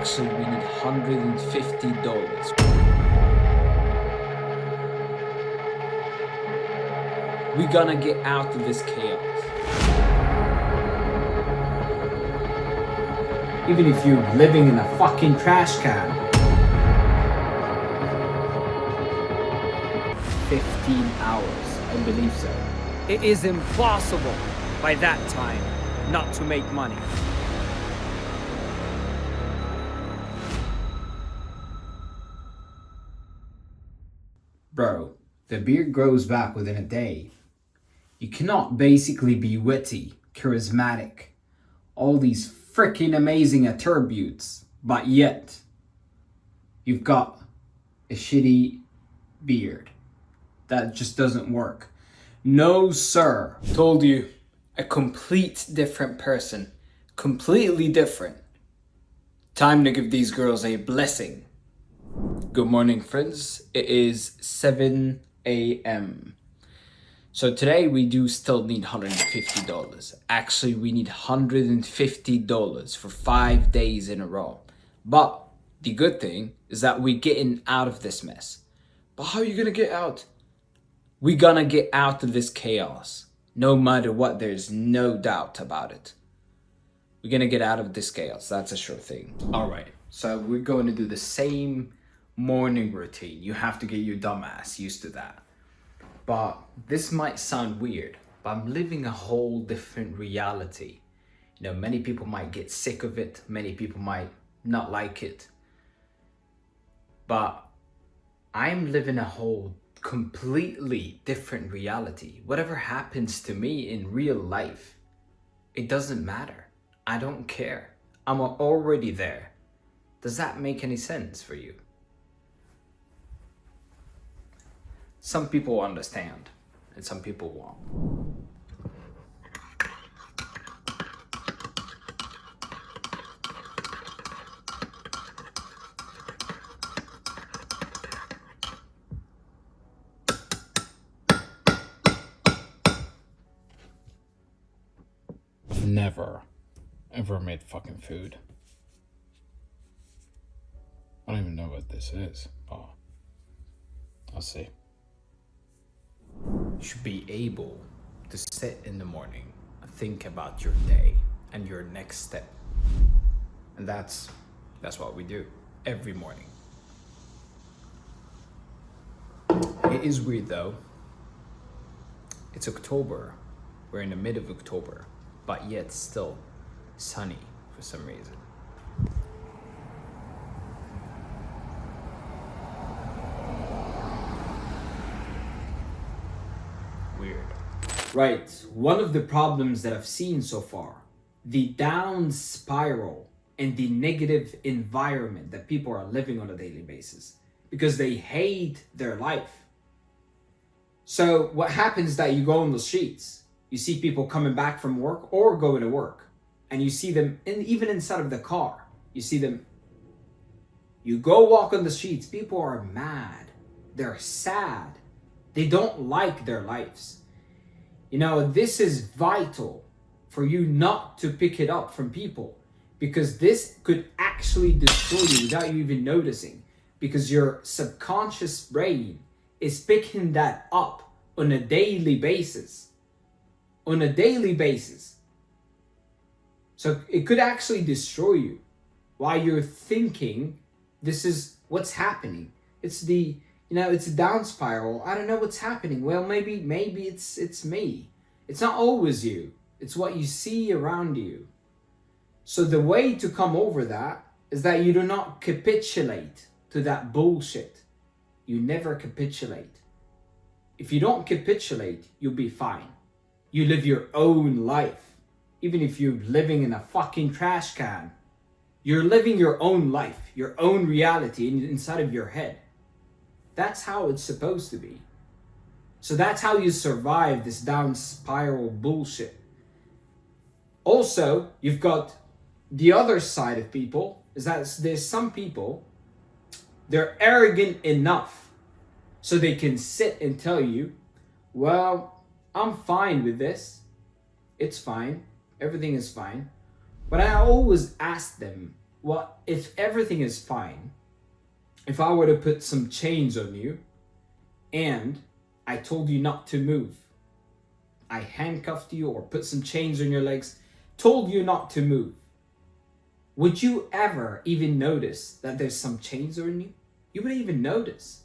Actually, we need $150. We're gonna get out of this chaos. Even if you're living in a fucking trash can. 15 hours, I believe so. It is impossible by that time not to make money. Bro, the beard grows back within a day. You cannot basically be witty, charismatic, all these freaking amazing attributes, but yet you've got a shitty beard. That just doesn't work. No, sir. Told you, a complete different person. Completely different. Time to give these girls a blessing. Good morning, friends. It is 7 a.m. So today we do still need $150. Actually, we need $150 for 5 days in a row. But the good thing is that we're getting out of this mess. But how are you gonna get out? We're gonna get out of this chaos. No matter what, there's no doubt about it. We're gonna get out of this chaos. That's a sure thing. All right, so we're going to do the same morning routine. You have to get your dumbass used to that. But this might sound weird, but I'm living a whole different reality. You know, many people might get sick of it. Many people might not like it. But I'm living a whole completely different reality. Whatever happens to me in real life, it doesn't matter. I don't care. I'm already there. Does that make any sense for you? Some people understand and some people won't. I've never, ever made fucking food. I don't even know what this is. Oh, I'll see. You should be able to sit in the morning and think about your day and your next step. And that's what we do every morning. It is weird though. It's October. We're in the mid of October, but yet still sunny for some reason. Weird. Right, one of the problems that I've seen so far, the down spiral and the negative environment that people are living on a daily basis because they hate their life. So what happens is that you go on the streets, you see people coming back from work or going to work, and you see them even inside of the car, you see them. You go walk on the streets, people are mad, they're sad, they don't like their lives. You know, this is vital for you not to pick it up from people, because this could actually destroy you without you even noticing, because your subconscious brain is picking that up on a daily basis. On a daily basis. So it could actually destroy you while you're thinking this is what's happening. It's it's a down spiral. I don't know what's happening. Well, maybe it's me. It's not always you. It's what you see around you. So the way to come over that is that you do not capitulate to that bullshit. You never capitulate. If you don't capitulate, you'll be fine. You live your own life. Even if you're living in a fucking trash can, you're living your own life, your own reality inside of your head. That's how it's supposed to be. So that's how you survive this down spiral bullshit. Also, you've got the other side of people, is that there's some people, they're arrogant enough so they can sit and tell you, well, I'm fine with this. It's fine. Everything is fine. But I always ask them, Well, if everything is fine, if I were to put some chains on you and I told you not to move, I handcuffed you or put some chains on your legs, told you not to move, would you ever even notice that there's some chains on you? You wouldn't even notice.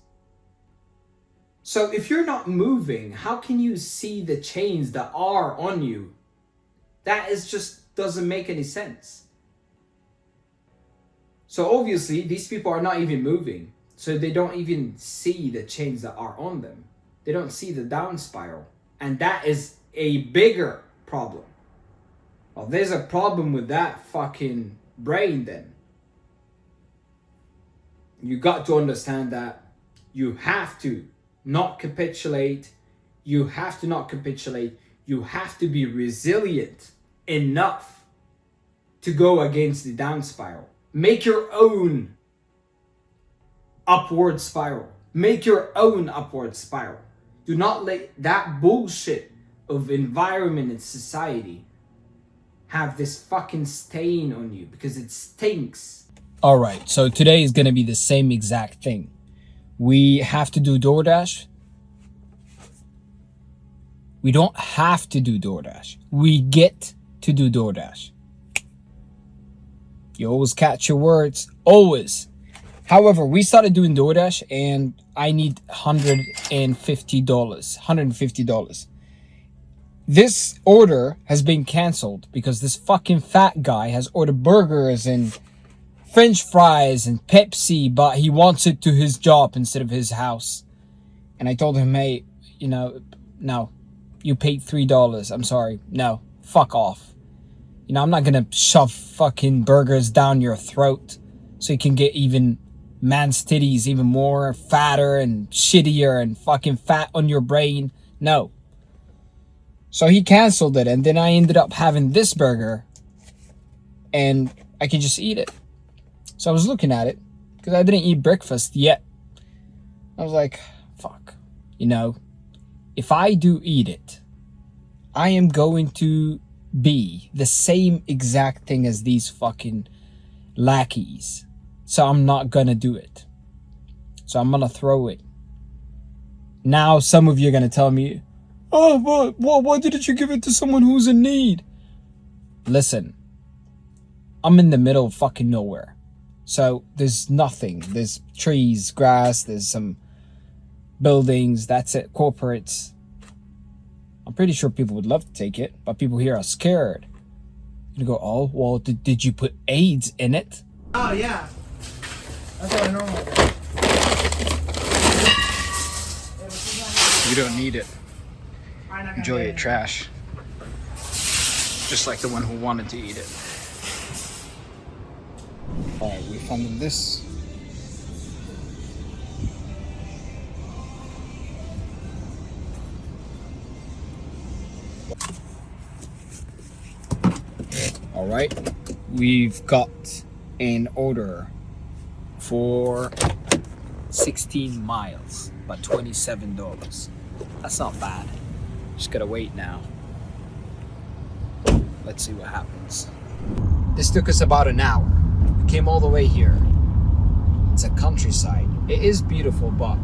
So if you're not moving, how can you see the chains that are on you? That is just doesn't make any sense. So obviously these people are not even moving. So they don't even see the chains that are on them. They don't see the down spiral. And that is a bigger problem. Well, there's a problem with that fucking brain then. You got to understand that you have to not capitulate. You have to not capitulate. You have to be resilient enough to go against the down spiral. Make your own upward spiral. Make your own upward spiral. Do not let that bullshit of environment and society have this fucking stain on you, because it stinks. All right, so today is going to be the same exact thing. We have to do DoorDash. We don't have to do DoorDash. We get to do DoorDash. You always catch your words, always. However, we started doing DoorDash and I need $150. This order has been canceled because this fucking fat guy has ordered burgers and French fries and Pepsi, but he wants it to his job instead of his house. And I told him, hey, no, you paid $3. I'm sorry. No, fuck off. I'm not gonna shove fucking burgers down your throat so you can get even man's titties even more fatter and shittier and fucking fat on your brain. No. So he canceled it, and then I ended up having this burger and I could just eat it. So I was looking at it because I didn't eat breakfast yet. I was like, fuck. If I do eat it, I am going to be the same exact thing as these fucking lackeys. So I'm not gonna do it. So I'm gonna throw it. Now some of you are gonna tell me, oh, why didn't you give it to someone who's in need? Listen, I'm in the middle of fucking nowhere. So there's nothing. There's trees, grass, there's some buildings, that's it, corporates. I'm pretty sure people would love to take it, but people here are scared. You go, oh, well, did you put AIDS in it? Oh, yeah. That's what I normally do. You don't need it. Enjoy your trash. Just like the one who wanted to eat it. Alright, we funded this. Alright, we've got an order for 16 miles, but $27. That's not bad. Just gotta wait now. Let's see what happens. This took us about an hour. We came all the way here. It's a countryside. It is beautiful, but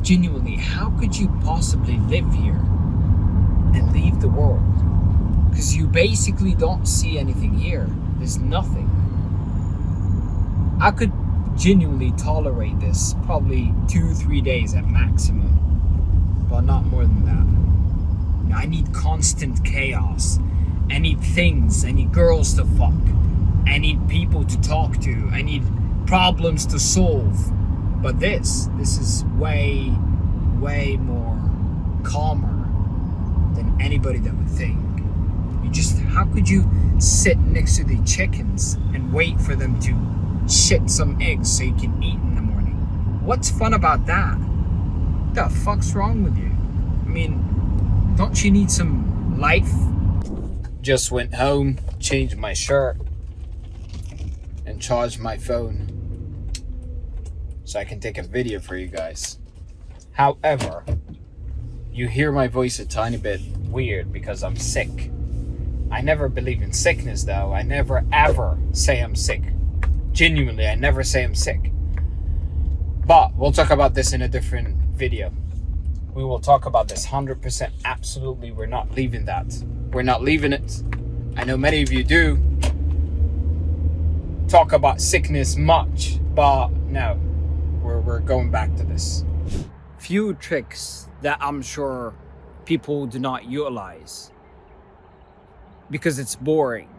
genuinely, how could you possibly live here and leave the world? Because you basically don't see anything here. There's nothing. I could genuinely tolerate this probably 2-3 days at maximum, but not more than that. I need constant chaos. I need things. I need girls to fuck. I need people to talk to. I need problems to solve. But this is way more calmer than anybody that would think. How could you sit next to the chickens and wait for them to shit some eggs so you can eat in the morning? What's fun about that? What the fuck's wrong with you? I mean, don't you need some life? Just went home, changed my shirt, and charged my phone so I can take a video for you guys. However, you hear my voice a tiny bit weird because I'm sick. I never believe in sickness though. I never ever say I'm sick. Genuinely, I never say I'm sick. But we'll talk about this in a different video. We will talk about this 100%. Absolutely, we're not leaving that. We're not leaving it. I know many of you do talk about sickness much, but no, we're going back to this. Few tricks that I'm sure people do not utilize because it's boring,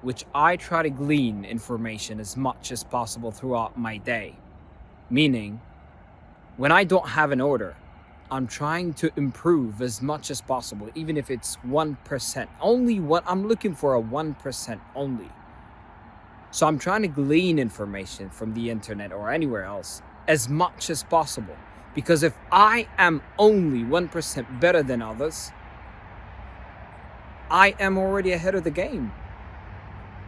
which I try to glean information as much as possible throughout my day. Meaning, when I don't have an order, I'm trying to improve as much as possible, even if it's 1%. Only what I'm looking for, a 1% only. So I'm trying to glean information from the internet or anywhere else as much as possible. Because if I am only 1% better than others, I am already ahead of the game.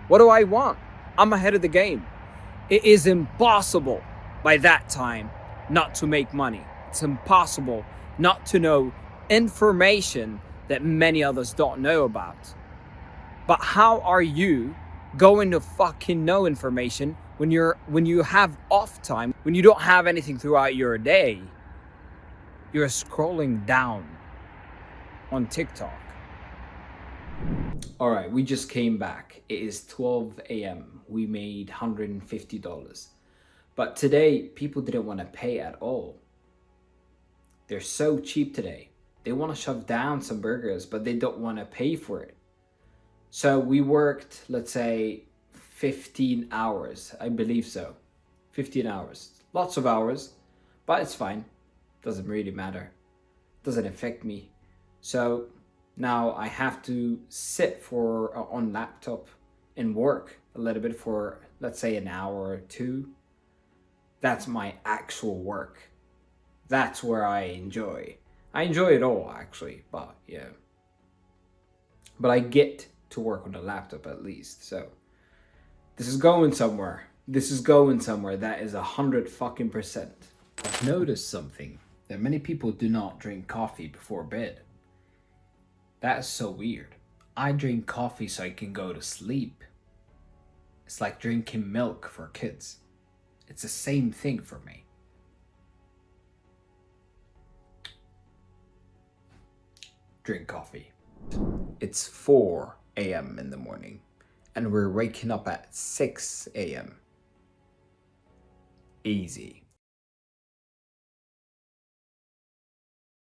What do I want? I'm ahead of the game. It is impossible by that time not to make money. It's impossible not to know information that many others don't know about. But how are you going to fucking know information when you have off time, when you don't have anything throughout your day? You're scrolling down on TikTok. All right, we just came back. It is 12 a.m. We made $150. But today, people didn't want to pay at all. They're so cheap today. They want to shove down some burgers, but they don't want to pay for it. So we worked, let's say, 15 hours. I believe so. 15 hours. Lots of hours, but it's fine. Doesn't really matter. Doesn't affect me. So now I have to sit on laptop and work a little bit for, let's say, an hour or two. That's my actual work. That's where I enjoy. I enjoy it all, actually, but yeah. But I get to work on the laptop at least, so this is going somewhere. This is going somewhere. That is 100%. I've noticed something, that many people do not drink coffee before bed. That is so weird. I drink coffee so I can go to sleep. It's like drinking milk for kids. It's the same thing for me. Drink coffee. It's 4 a.m. in the morning, and we're waking up at 6 a.m. Easy.